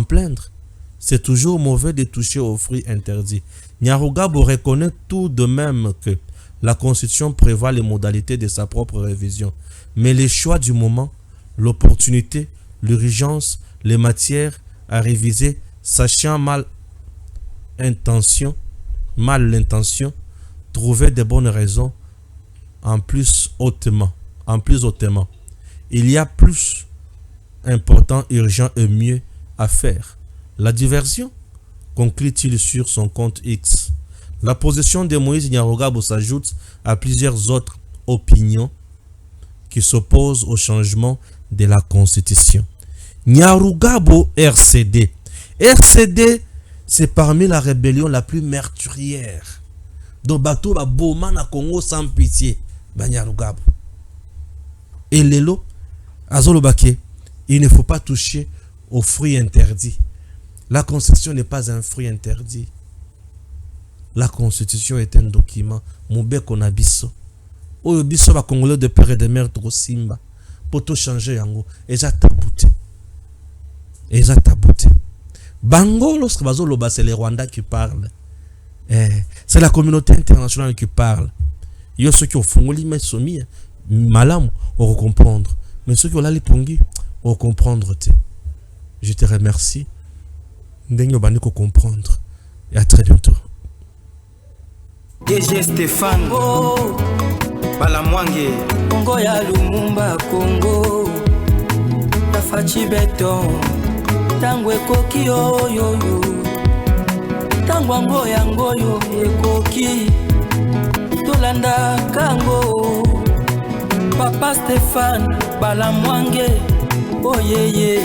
plaindre. C'est toujours mauvais de toucher aux fruits interdits. Nyarugabo reconnaît tout de même que la Constitution prévoit les modalités de sa propre révision. Mais les choix du moment, l'opportunité, l'urgence, les matières à réviser, sachant mal l'intention, trouver de bonnes raisons en plus hautement. Il y a plus important, urgent et mieux à faire. La diversion, conclut-il sur son compte X. La position de Moïse Nyarugabo s'ajoute à plusieurs autres opinions qui s'opposent au changement de la Constitution. Nyarugabo RCD. RCD, c'est parmi la rébellion la plus meurtrière. Donc, bateau va boma na Congo sans pitié. Nyarugabo. Et Lelo, Azolobake, il ne faut pas toucher aux fruits interdits. La Constitution n'est pas un fruit interdit. La Constitution est un document. Moube konabiso. Oyo biso ba Congolais de père et de mère trop simba. Pour tout changer yango. Eja tabouté. Bango, lorsque Bazoloba, c'est les Rwandais qui parlent. C'est la communauté internationale qui parle. Il y a ceux qui ont fongoli, mais soumis. Malam, on va comprendre. Mais ceux qui ont l'ali pongi, on va comprendre. Je te remercie. N'engo baniko comprendre. Et à très bientôt. DG Stéphane Balamwange Congo ya Lumumba Congo Tafachi Beton Tango ekoki oyo Tango angoyo ekoki Tolanda kango Papa Stéphane Balamwange Oh yeah yeah